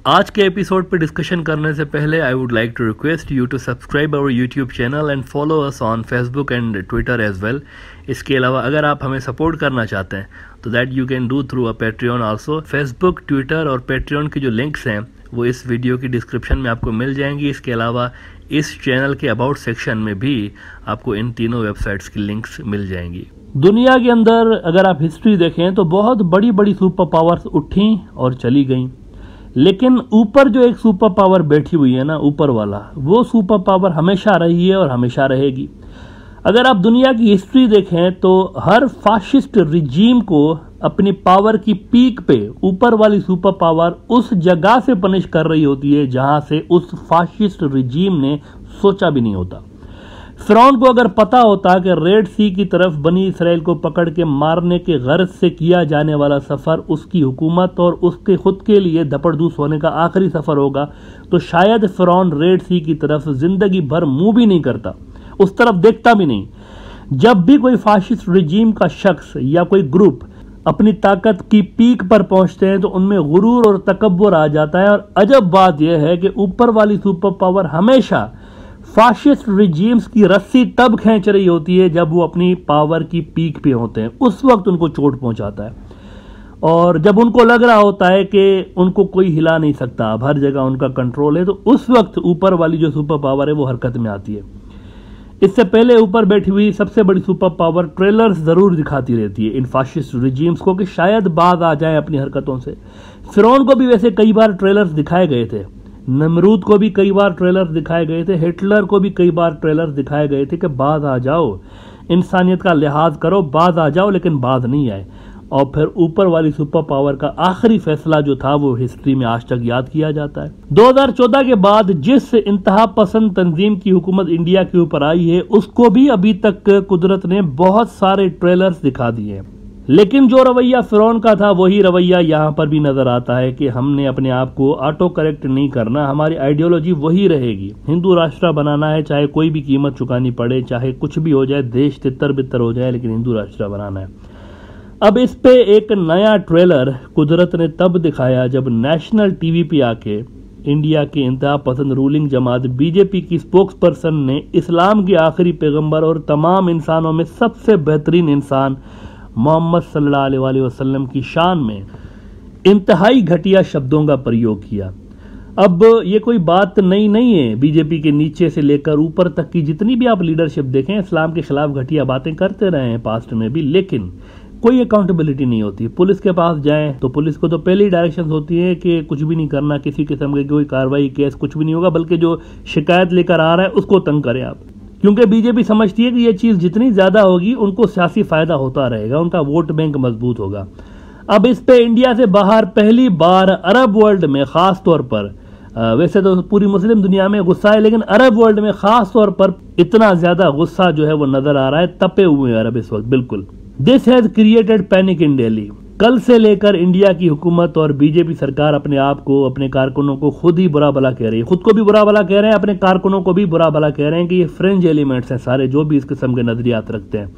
आज के एपिसोड पर डिस्कशन करने से पहले I would like to request you to subscribe our YouTube channel and follow us on Facebook and Twitter as well. इसके अलावा अगर आप हमें सपोर्ट करना चाहते हैं तो that you can do through a Patreon also. Facebook, Twitter और पेट्रियन की जो लिंक्स हैं वो इस वीडियो की डिस्क्रिप्शन में आपको मिल जाएंगी। इसके अलावा इस चैनल के अबाउट सेक्शन में भी आपको इन तीनों वेबसाइट्स की लिंक्स मिल जाएंगी। दुनिया के अंदर अगर आप हिस्ट्री देखें तो बहुत बड़ी बड़ी सुपर पावर्स उठी और चली गईं, लेकिन ऊपर जो एक सुपर पावर बैठी हुई है ना, ऊपर वाला, वो सुपर पावर हमेशा रही है और हमेशा रहेगी। अगर आप दुनिया की हिस्ट्री देखें तो हर फाशिस्ट रिजीम को अपनी पावर की पीक पे ऊपर वाली सुपर पावर उस जगह से पनिश कर रही होती है जहां से उस फाशिस्ट रिजीम ने सोचा भी नहीं होता। फिरौन को अगर पता होता कि रेड सी की तरफ बनी इसराइल को पकड़ के मारने के गर्ज से किया जाने वाला सफर उसकी हुकूमत और उसके खुद के लिए धपड़धूस होने का आखिरी सफर होगा, तो शायद फिरौन रेड सी की तरफ जिंदगी भर मुंह भी नहीं करता, उस तरफ देखता भी नहीं। जब भी कोई फाशिस्ट रिजीम का शख्स या कोई ग्रुप अपनी ताकत की पीक पर पहुंचते हैं तो उनमें गुरूर और तकब्बुर आ जाता है। और अजब बात यह है कि ऊपर वाली सुपर पावर हमेशा फाशिस्ट रिजीम्स की रस्सी तब खींच रही होती है जब वो अपनी पावर की पीक पे होते हैं, उस वक्त उनको चोट पहुंचाता है। और जब उनको लग रहा होता है कि उनको कोई हिला नहीं सकता, अब हर जगह उनका कंट्रोल है, तो उस वक्त ऊपर वाली जो सुपर पावर है वो हरकत में आती है। इससे पहले ऊपर बैठी हुई सबसे बड़ी सुपर पावर ट्रेलर्स जरूर दिखाती रहती है इन फाशिस्ट रिजीम्स को कि शायद बाज आ जाए अपनी हरकतों से। फिरौन को भी वैसे कई बार ट्रेलर्स दिखाए गए थे, नमरूद को भी कई बार ट्रेलर्स दिखाए गए थे, हिटलर को भी कई बार ट्रेलर्स दिखाए गए थे कि बाज आ जाओ, इंसानियत का लिहाज करो, बाज आ जाओ, लेकिन बाज नहीं आए। और फिर ऊपर वाली सुपर पावर का आखिरी फैसला जो था वो हिस्ट्री में आज तक याद किया जाता है। 2014 के बाद जिस इंतहा पसंद तंजीम की हुकूमत इंडिया के ऊपर आई है उसको भी अभी तक कुदरत ने बहुत सारे ट्रेलर्स दिखा दिए हैं, लेकिन जो रवैया फिरौन का था वही रवैया यहाँ पर भी नजर आता है कि हमने अपने आप को ऑटो करेक्ट नहीं करना, हमारी आइडियोलॉजी वही रहेगी, हिंदू राष्ट्र बनाना है, चाहे कोई भी कीमत चुकानी पड़े, चाहे कुछ भी हो जाए, देश तितर बितर हो जाए, लेकिन हिंदू राष्ट्र बनाना है। अब इस पे एक नया ट्रेलर कुदरत ने तब दिखाया जब नेशनल टीवी पे आके इंडिया के इंतहा पसंद रूलिंग जमात बीजेपी की स्पोक्स पर्सन ने इस्लाम के आखिरी पैगंबर और तमाम इंसानों में सबसे बेहतरीन इंसान मोहम्मद सल्लल्लाहु अलैहि वसल्लम की शान में इंतहाई घटिया शब्दों का प्रयोग किया। अब ये कोई बात नई नहीं है, बीजेपी के नीचे से लेकर ऊपर तक की जितनी भी आप लीडरशिप देखें इस्लाम के खिलाफ घटिया बातें करते रहे हैं पास्ट में भी, लेकिन कोई अकाउंटेबिलिटी नहीं होती। पुलिस के पास जाएं तो पुलिस को तो पहले ही डायरेक्शंस होती है कि कुछ भी नहीं करना, किसी किस्म की कोई कार्रवाई केस कुछ भी नहीं होगा, बल्कि जो शिकायत लेकर आ रहा है उसको तंग करें आप, क्योंकि बीजेपी समझती है कि ये चीज जितनी ज्यादा होगी उनको सियासी फायदा होता रहेगा, उनका वोट बैंक मजबूत होगा। अब इस पे इंडिया से बाहर पहली बार अरब वर्ल्ड में खास तौर पर, वैसे तो पूरी मुस्लिम दुनिया में गुस्सा है, लेकिन अरब वर्ल्ड में खास तौर पर इतना ज्यादा गुस्सा जो है वो नजर आ रहा है, तपे हुए हैं अरब इस वक्त बिल्कुल। दिस हैज क्रिएटेड पैनिक इन दिल्ली। कल से लेकर इंडिया की हुकूमत और बीजेपी सरकार अपने आप को, अपने कारकुनों को खुद ही बुरा भला कह रही है, खुद को भी बुरा भला कह रहे हैं, अपने कारकुनों को भी बुरा भला कह रहे हैं कि ये फ्रेंच एलिमेंट्स हैं सारे जो भी इस किस्म के नजरियात रखते हैं,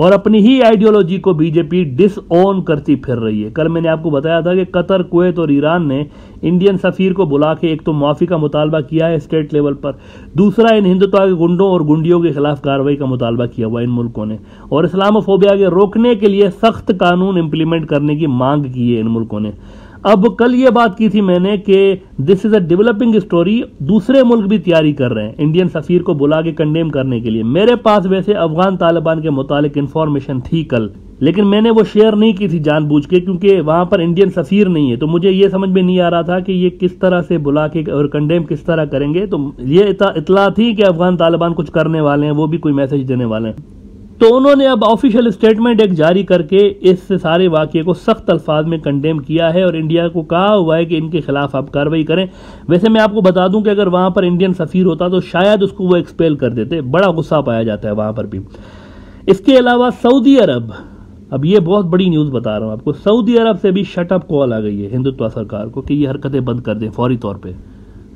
और अपनी ही आइडियोलॉजी को बीजेपी डिसओन करती फिर रही है। कल मैंने आपको बताया था कि कतर, कुवैत और ईरान ने इंडियन सफीर को बुला के एक तो माफी का मुतालबा किया है स्टेट लेवल पर, दूसरा इन हिंदुत्व के गुंडों और गुंडियों के खिलाफ कार्रवाई का मुतालबा किया हुआ इन मुल्कों ने, और इस्लामोफोबिया के रोकने के लिए सख्त कानून इंप्लीमेंट करने की मांग की है इन मुल्कों ने। अब कल ये बात की थी मैंने कि this is a developing story, दूसरे मुल्क भी तैयारी कर रहे हैं इंडियन सफीर को बुला के कंडेम करने के लिए। मेरे पास वैसे अफगान तालिबान के मुतालिक इंफॉर्मेशन थी कल, लेकिन मैंने वो शेयर नहीं की थी जानबूझ के, क्योंकि वहां पर इंडियन सफीर नहीं है, तो मुझे ये समझ में नहीं आ रहा था कि ये किस तरह से बुला के और कंडेम किस तरह करेंगे। तो ये इतला थी कि अफगान तालिबान कुछ करने वाले हैं, वो भी कोई मैसेज देने वाले हैं। तो उन्होंने अब ऑफिशियल स्टेटमेंट एक जारी करके इस सारे वाकये को सख्त अल्फाज में कंडेम किया है और इंडिया को कहा हुआ है कि इनके खिलाफ आप कार्रवाई करें। वैसे मैं आपको बता दूं कि अगर वहां पर इंडियन सफीर होता तो शायद उसको वो एक्सपेल कर देते, बड़ा गुस्सा पाया जाता है वहां पर भी। इसके अलावा सऊदी अरब, अब ये बहुत बड़ी न्यूज बता रहा हूं आपको, सऊदी अरब से भी शटअप कॉल आ गई है हिंदुत्व सरकार को कि ये हरकतें बंद कर दें फौरी तौर पर।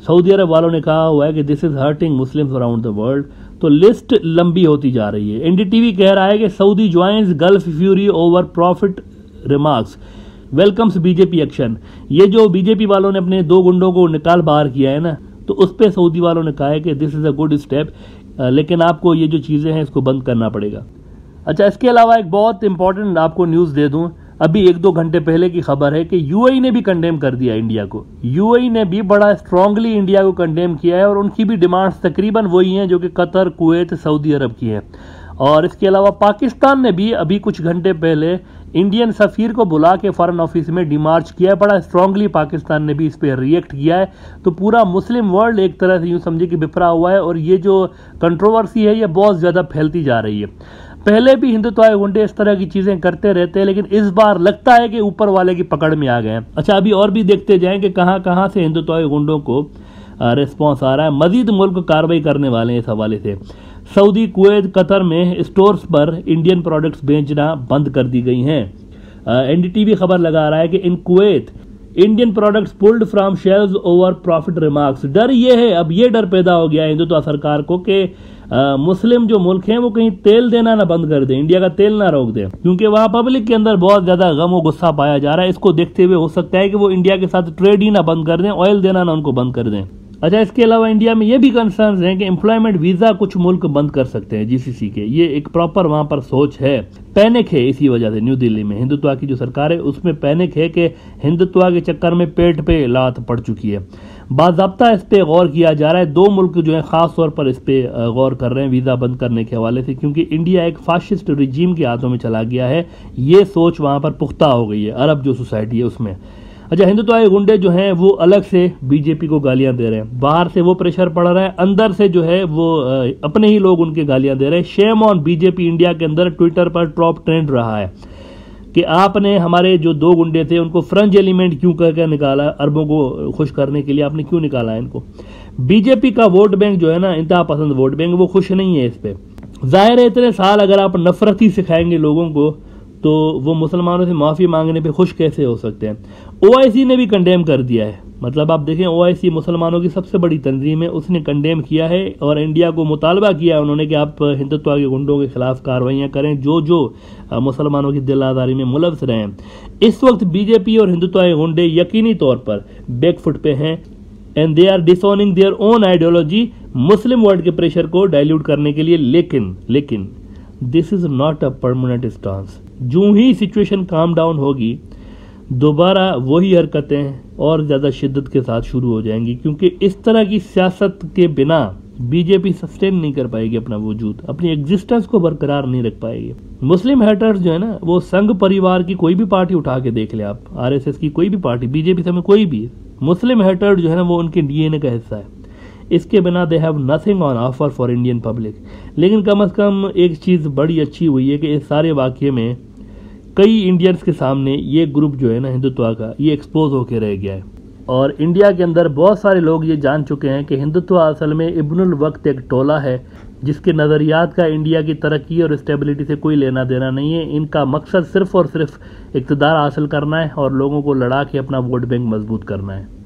सऊदी अरब वालों ने कहा हुआ है कि this is hurting Muslims around the world. तो लिस्ट लंबी होती जा रही है। एनडीटीवी कह रहा है कि Saudi joins gulf fury over profit remarks. Welcomes BJP action. ये जो बीजेपी वालों ने अपने 2 गुंडों को निकाल बाहर किया है ना, तो उस पर सऊदी वालों ने कहा है कि this is a good step, लेकिन आपको ये जो चीज़ें हैं इसको बंद करना पड़ेगा। अच्छा, इसके अलावा एक बहुत इंपॉर्टेंट आपको न्यूज़ दे दूं, अभी 1-2 घंटे पहले की खबर है कि यूएई ने भी कंडेम कर दिया इंडिया को। यूएई ने भी बड़ा स्ट्रांगली इंडिया को कंडेम किया है और उनकी भी डिमांड्स तकरीबन वही हैं जो कि कतर, कुवैत, सऊदी अरब की हैं। और इसके अलावा पाकिस्तान ने भी अभी कुछ घंटे पहले इंडियन सफ़ीर को बुला के फॉरेन ऑफिस में डिमार्च किया है। बड़ा स्ट्रांगली पाकिस्तान ने भी इस पर रिएक्ट किया है। तो पूरा मुस्लिम वर्ल्ड एक तरह से यूँ समझे कि बिफरा हुआ है और ये जो कंट्रोवर्सी है ये बहुत ज़्यादा फैलती जा रही है। पहले भी हिंदुत्व गुंडे इस तरह की चीज़ें करते रहते हैं, लेकिन इस बार लगता है कि ऊपर वाले की पकड़ में आ गए हैं। अच्छा, अभी और भी देखते जाएं कि कहाँ कहाँ से हिंदुत्व गुंडों को रिस्पॉन्स आ रहा है। मजीद मुल्क कार्रवाई करने वाले हैं इस हवाले से। सऊदी, कुवैत, कतर में स्टोर्स पर इंडियन प्रोडक्ट्स बेचना बंद कर दी गई हैं। एनडीटीवी खबर लगा रहा है कि इन Kuwait Indian products pulled from shelves over profit remarks. डर ये है, अब ये डर पैदा हो गया है हिंदुत्व सरकार को कि मुस्लिम जो मुल्क हैं वो कहीं तेल देना ना बंद कर दें, इंडिया का तेल ना रोक दें, क्योंकि वहाँ पब्लिक के अंदर बहुत ज़्यादा गम और गुस्सा पाया जा रहा है। इसको देखते हुए हो सकता है कि वो इंडिया के साथ ट्रेड ही ना बंद कर दें, ऑयल देना ना उनको बंद कर दें। अच्छा, इसके अलावा इंडिया में ये भी कंसर्न्स हैं कि एम्प्लॉयमेंट वीज़ा कुछ मुल्क बंद कर सकते हैं जीसीसी के। ये एक प्रॉपर वहाँ पर सोच है, पैनिक है इसी वजह से। न्यू दिल्ली में हिंदुत्व की जो सरकार है उसमें पैनिक है कि हिंदुत्व के चक्कर में पेट पे लात पड़ चुकी है। बाज़ाब्ता इस पर गौर किया जा रहा है। 2 मुल्क जो है ख़ास तौर पर इस पर गौर कर रहे हैं वीज़ा बंद करने के हवाले से, क्योंकि इंडिया एक फाशिस्ट रिजीम के हाथों में चला गया है। ये सोच वहाँ पर पुख्ता हो गई है, अरब जो सोसाइटी है उसमें। अच्छा, हिंदुत्व गुंडे जो हैं वो अलग से बीजेपी को गालियां दे रहे हैं। बाहर से वो प्रेशर पड़ रहा है, अंदर से जो है वो अपने ही लोग उनके गालियां दे रहे हैं। शेम ऑन बीजेपी इंडिया के अंदर ट्विटर पर टॉप ट्रेंड रहा है कि आपने हमारे जो 2 गुंडे थे उनको फ्रेंच एलिमेंट क्यों करके निकाला, अरबों को खुश करने के लिए आपने क्यों निकाला है इनको। बीजेपी का वोट बैंक जो है ना, इंतहा पसंद वोट बैंक, वो खुश नहीं है इस पर। जाहिर है इतने साल अगर आप नफरत ही सिखाएंगे लोगों को तो वो मुसलमानों से माफ़ी मांगने पे खुश कैसे हो सकते हैं। ओआईसी ने भी कंडेम कर दिया है। मतलब आप देखें, ओआईसी मुसलमानों की सबसे बड़ी तंजीम है, उसने कंडेम किया है और इंडिया को मुतालबा किया है उन्होंने कि आप हिंदुत्व के गुंडों के खिलाफ कार्रवाइयाँ करें जो मुसलमानों की दिल आज़ारी में मुलव्वस रहे हैं। इस वक्त बीजेपी और हिंदुत्व के गुंडे यकीनी तौर पर बैकफुट पे हैं and they are disowning their own ideology Muslim world के प्रेशर को डाइल्यूट करने के लिए। लेकिन this is not a permanent stance. जो ही सिचुएशन काम डाउन होगी दोबारा वही हरकतें और ज़्यादा शिद्दत के साथ शुरू हो जाएंगी, क्योंकि इस तरह की सियासत के बिना बीजेपी सस्टेन नहीं कर पाएगी अपना वजूद, अपनी एग्जिस्टेंस को बरकरार नहीं रख पाएगी। मुस्लिम हेटर्स जो है ना, वो संघ परिवार की कोई भी पार्टी उठा के देख ले आप, आरएसएस की कोई भी पार्टी, बीजेपी से में कोई भी, मुस्लिम हेटर जो है ना वो उनके डीएनए का हिस्सा है। इसके बिना they have nothing on offer for Indian public. लेकिन कम से कम एक चीज़ बड़ी अच्छी हुई है कि इस सारे वाक़े में कई इंडियंस के सामने ये ग्रुप जो है ना हिंदुत्व का, ये एक्सपोज होकर रह गया है और इंडिया के अंदर बहुत सारे लोग ये जान चुके हैं कि हिंदुत्व असल में इब्नुल वक्त एक टोला है जिसके नज़रियात का इंडिया की तरक्की और स्टेबिलिटी से कोई लेना देना नहीं है। इनका मकसद सिर्फ़ और सिर्फ इक़्तिदार हासिल करना है और लोगों को लड़ा के अपना वोट बैंक मजबूत करना है।